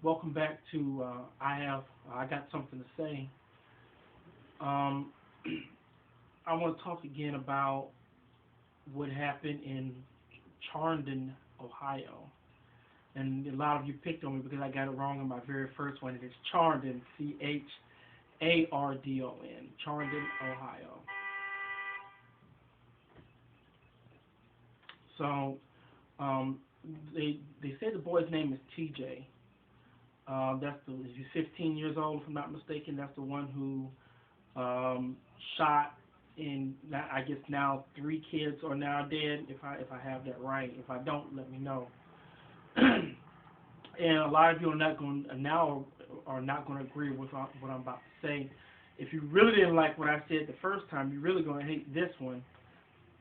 Welcome back to I got something to say. Um, I want to talk again about what happened in Chardon, Ohio. And a lot of you picked on me because I got it wrong on my very first one. It's Chardon, Chardon, Chardon, Ohio. So um, they say the boy's name is T.J. He's 15 years old, if I'm not mistaken. That's the one who shot in. I guess now 3 kids are now dead. If I have that right. If I don't, let me know. And a lot of you are not going to agree with what I'm about to say. If you really didn't like what I said the first time, you're really going to hate this one.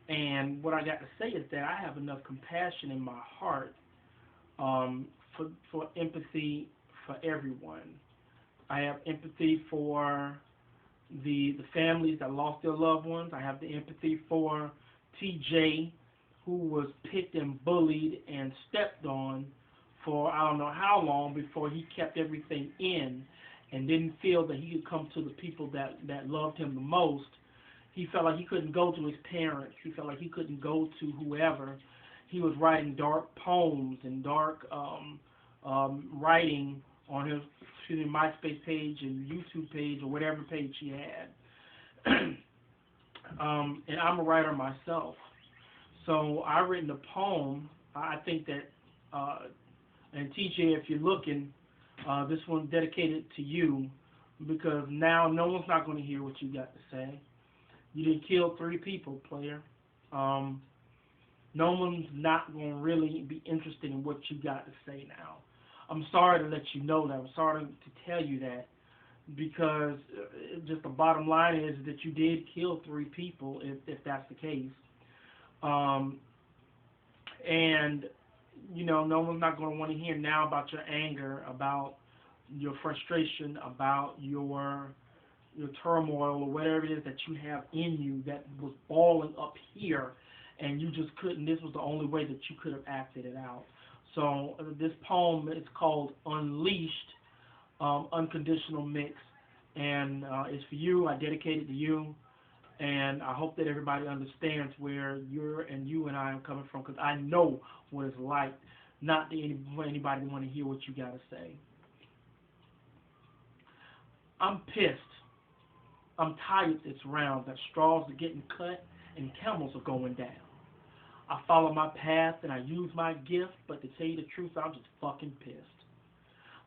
And what I got to say is that I have enough compassion in my heart for empathy for everyone. I have empathy for the families that lost their loved ones. I have the empathy for T.J., who was picked and bullied and stepped on for I don't know how long before he kept everything in and didn't feel that he could come to the people that loved him the most. He felt like he couldn't go to his parents. He felt like he couldn't go to whoever. He was writing dark poems and dark writing on his MySpace page and YouTube page or whatever page he had. And I'm a writer myself. So I've written a poem. I think that, and TJ, if you're looking, this one's dedicated to you because now no one's not going to hear what you got to say. You didn't kill 3 people, player. No one's not going to really be interested in what you got to say now. I'm sorry to let you know that. I'm sorry to tell you that because just the bottom line is that you did kill 3 people if that's the case. And, you know, no one's not going to want to hear now about your anger, about your frustration, about your turmoil or whatever it is that you have in you that was balling up here and you just couldn't. This was the only way that you could have acted it out. So this poem is called Unleashed, Unconditional Mix, and it's for you. I dedicate it to you, and I hope that everybody understands where you and I are coming from because I know what it's like not for anybody to want to hear what you got to say. I'm pissed. I'm tired this round that straws are getting cut and camels are going down. I follow my path and I use my gift, but to tell you the truth, I'm just fucking pissed.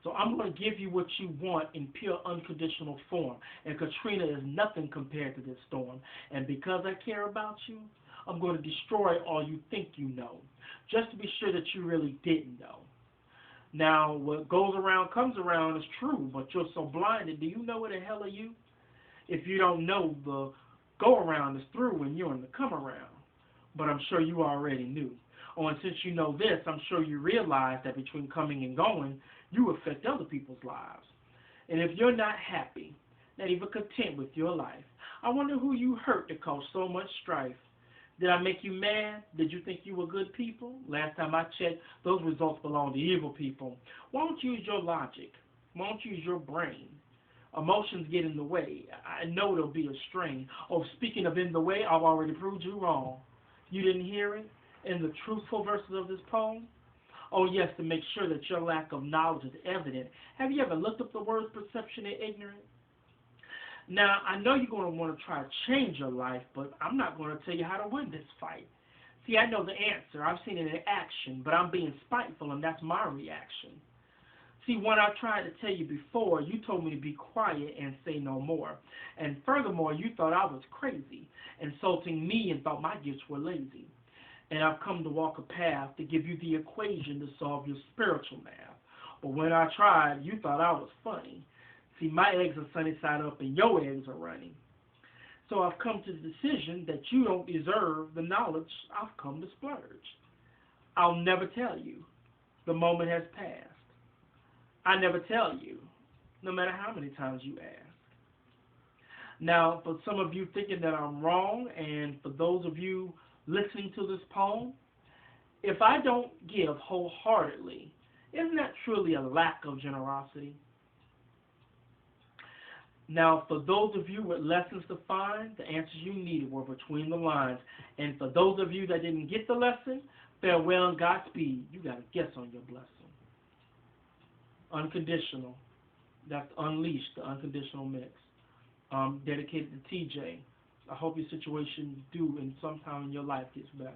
So I'm going to give you what you want in pure unconditional form. And Katrina is nothing compared to this storm. And because I care about you, I'm going to destroy all you think you know, just to be sure that you really didn't know. Now, what goes around comes around is true, but you're so blinded. Do you know where the hell are you? If you don't know, the go-around is through and you're in the come-around. But I'm sure you already knew. Oh, and since you know this, I'm sure you realize that between coming and going, you affect other people's lives. And if you're not happy, not even content with your life, I wonder who you hurt to cause so much strife. Did I make you mad? Did you think you were good people? Last time I checked, those results belong to evil people. Why don't you use your logic? Why don't you use your brain? Emotions get in the way. I know there'll be a strain. Oh, speaking of in the way, I've already proved you wrong. You didn't hear it in the truthful verses of this poem? Oh, yes, to make sure that your lack of knowledge is evident. Have you ever looked up the words perception and ignorant? Now, I know you're going to want to try to change your life, but I'm not going to tell you how to win this fight. See, I know the answer. I've seen it in action, but I'm being spiteful, and that's my reaction. See, when I tried to tell you before, you told me to be quiet and say no more. And furthermore, you thought I was crazy, insulting me and thought my gifts were lazy. And I've come to walk a path to give you the equation to solve your spiritual math. But when I tried, you thought I was funny. See, my eggs are sunny side up and your eggs are running. So I've come to the decision that you don't deserve the knowledge I've come to splurge. I'll never tell you. The moment has passed. I never tell you, no matter how many times you ask. Now, for some of you thinking that I'm wrong, and for those of you listening to this poem, if I don't give wholeheartedly, Isn't that truly a lack of generosity? Now, for those of you with lessons to find, the answers you needed were between the lines. And for those of you that didn't get the lesson, farewell and Godspeed. You got to guess on your blessing. Unconditional. That's Unleashed, the unconditional mix. Dedicated to TJ. I hope your situation do and sometime in your life gets better.